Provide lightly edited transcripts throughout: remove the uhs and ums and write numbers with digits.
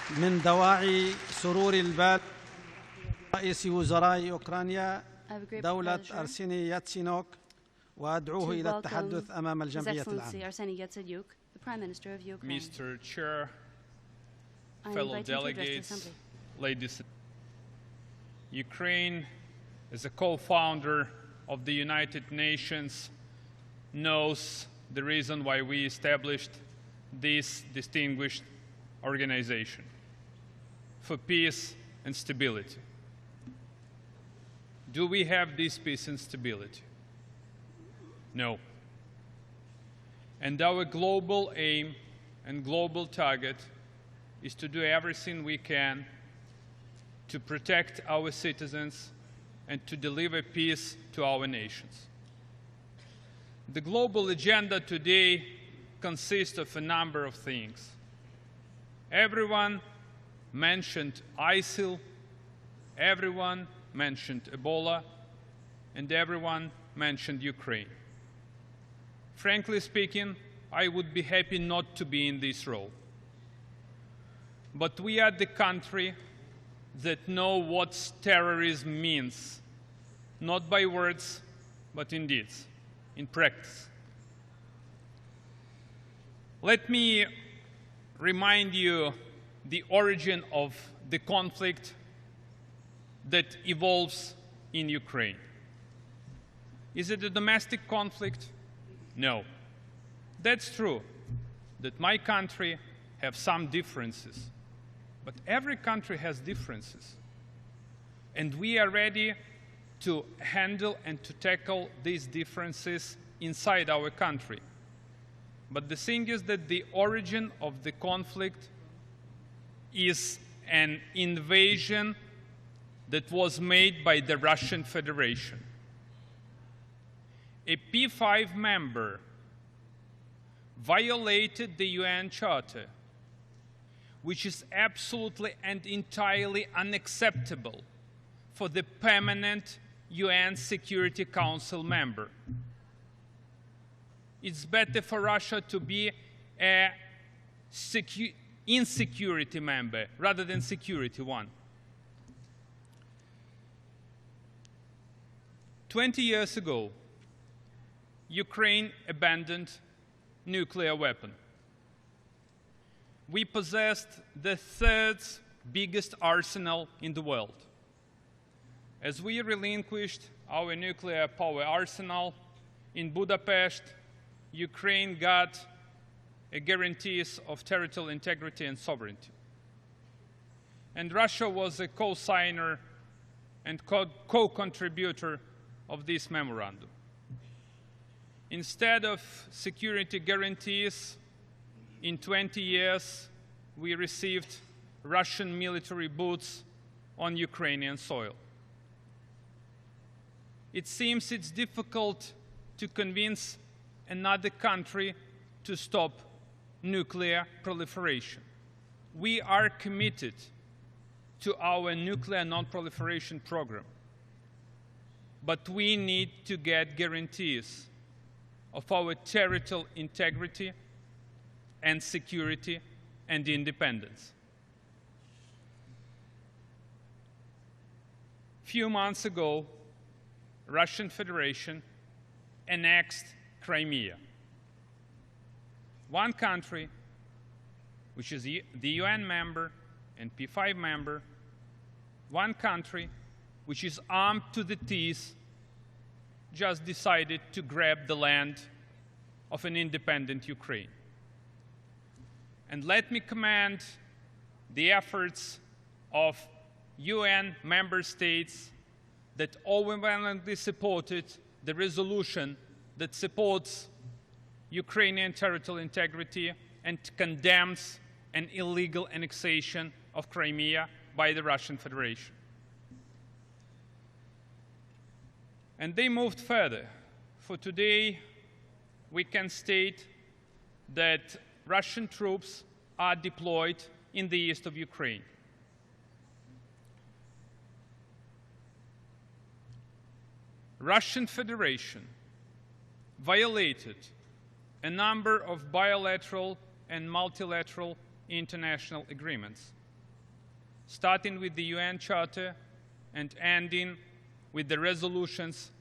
من دواعي سرور البال رئيس وزراء أوكرانيا دولة أرسيني ياتسينوك وأدعوه إلى التحدث أمام الجمعية العامة. Arseniy Yatsenyuk, the Prime Minister of Ukraine. Mr. Chair, fellow delegates, ladies, Ukraine, as a co-founder of the United Nations, knows the reason why we established this distinguished organization for peace and stability. Do we have this peace and stability? No. And our global aim and global target is to do everything we can to protect our citizens and to deliver peace to our nations. The global agenda today consists of a number of things. Everyone mentioned ISIL, everyone mentioned Ebola, and everyone mentioned Ukraine. Frankly speaking, I would be happy not to be in this role. But we are the country that know what terrorism means, not by words, but in deeds, in practice. Let me remind you the origin of the conflict that evolves in Ukraine. Is it a domestic conflict? No. That's true, that my country have some differences, but every country has differences. And we are ready to handle and to tackle these differences inside our country. But the thing is that the origin of the conflict is an invasion that was made by the Russian Federation. A P5 member violated the UN Charter, which is absolutely and entirely unacceptable for the permanent UN Security Council member. It's better for Russia to be a insecurity member rather than security one. 20 years ago, Ukraine abandoned nuclear weapon. We possessed the third biggest arsenal in the world. As we relinquished our nuclear power arsenal in Budapest, Ukraine got guarantees of territorial integrity and sovereignty. And Russia was a co-signer and co-contributor of this memorandum. Instead of security guarantees, in 20 years, we received Russian military boots on Ukrainian soil. It seems it's difficult to convince another country to stop nuclear proliferation. We are committed to our nuclear non-proliferation program, but we need to get guarantees of our territorial integrity and security and independence. A few months ago, Russian Federation annexed Crimea. One country, which is the UN member and P5 member, one country which is armed to the teeth, just decided to grab the land of an independent Ukraine. And let me commend the efforts of UN member states that overwhelmingly supported the resolution that supports Ukrainian territorial integrity and condemns an illegal annexation of Crimea by the Russian Federation. And they moved further. For today, we can state that Russian troops are deployed in the east of Ukraine. Russian Federation violated a number of bilateral and multilateral international agreements, starting with the UN Charter and ending with the resolutions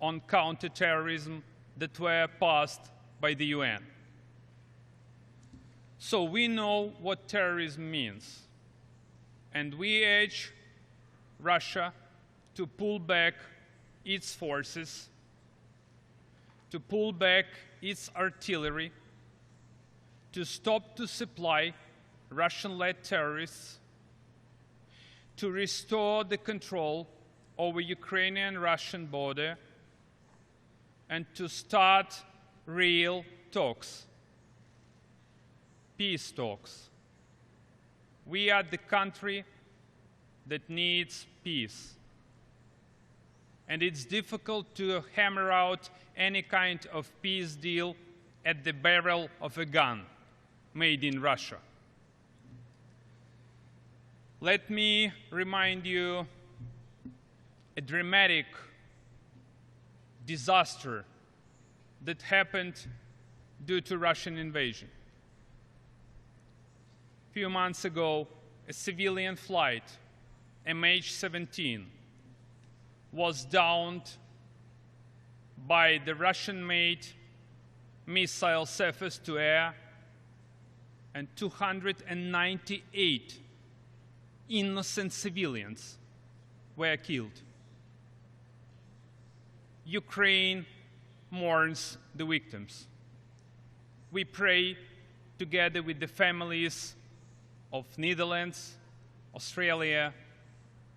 on counterterrorism that were passed by the UN. So we know what terrorism means, and we urge Russia to pull back its forces, to pull back its artillery, to stop to supply Russian-led terrorists, to restore the control over Ukrainian-Russian border, and to start real talks, peace talks. We are the country that needs peace. And it's difficult to hammer out any kind of peace deal at the barrel of a gun made in Russia. Let me remind you a dramatic disaster that happened due to Russian invasion. A few months ago, a civilian flight, MH17, was downed by the Russian-made missile surface-to-air, and 298 innocent civilians were killed. Ukraine mourns the victims. We pray together with the families of Netherlands, Australia,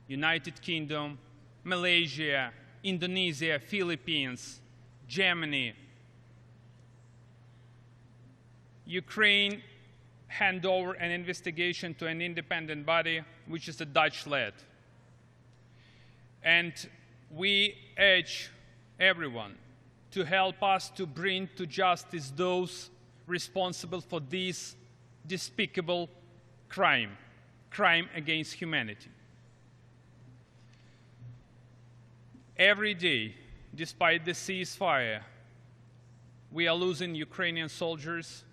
United Kingdom, Malaysia, Indonesia, Philippines, Germany. Ukraine handed over an investigation to an independent body, which is the Dutch-led. And we urge everyone to help us to bring to justice those responsible for this despicable crime against humanity. Every day, despite the ceasefire, we are losing Ukrainian soldiers,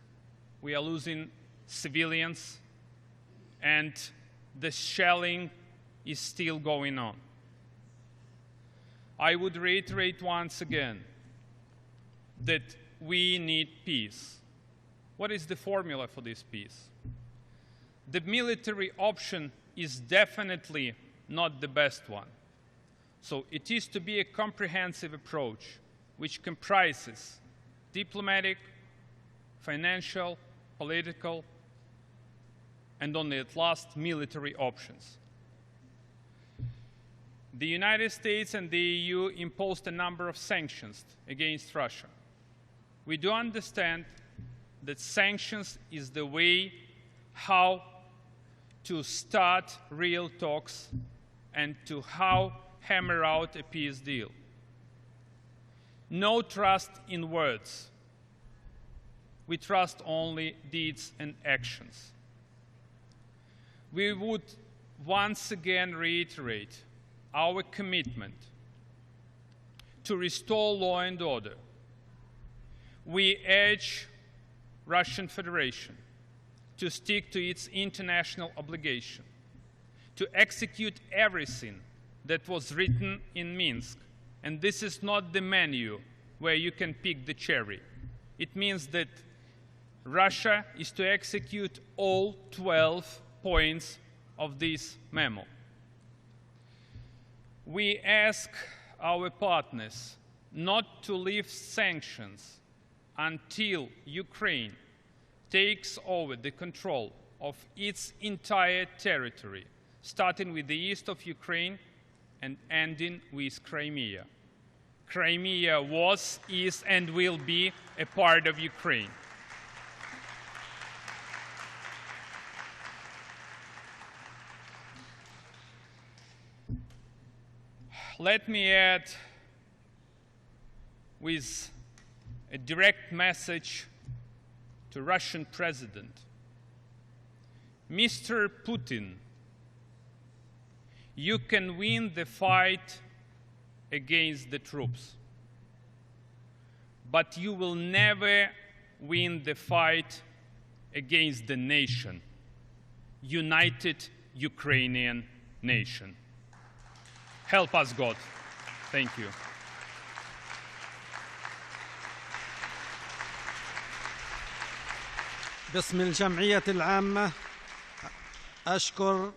we are losing civilians, and the shelling is still going on. I would reiterate once again that we need peace. What is the formula for this peace? The military option is definitely not the best one. So it is to be a comprehensive approach which comprises diplomatic, financial, political, and only at last, military options. The United States and the EU imposed a number of sanctions against Russia. We do understand that sanctions is the way how to start real talks and to how hammer out a peace deal. No trust in words. We trust only deeds and actions. We would once again reiterate our commitment to restore law and order. We urge Russian Federation to stick to its international obligation, to execute everything that was written in Minsk. And this is not the menu where you can pick the cherry. It means that Russia is to execute all 12 points of this memo. We ask our partners not to lift sanctions until Ukraine takes over the control of its entire territory, starting with the east of Ukraine and ending with Crimea. Crimea was, is, and will be a part of Ukraine. Let me add with a direct message to Russian President. Mr. Putin, you can win the fight against the troops, but you will never win the fight against the nation, united Ukrainian nation. Help us, God. Thank you. باسم الجمعية العامة أشكر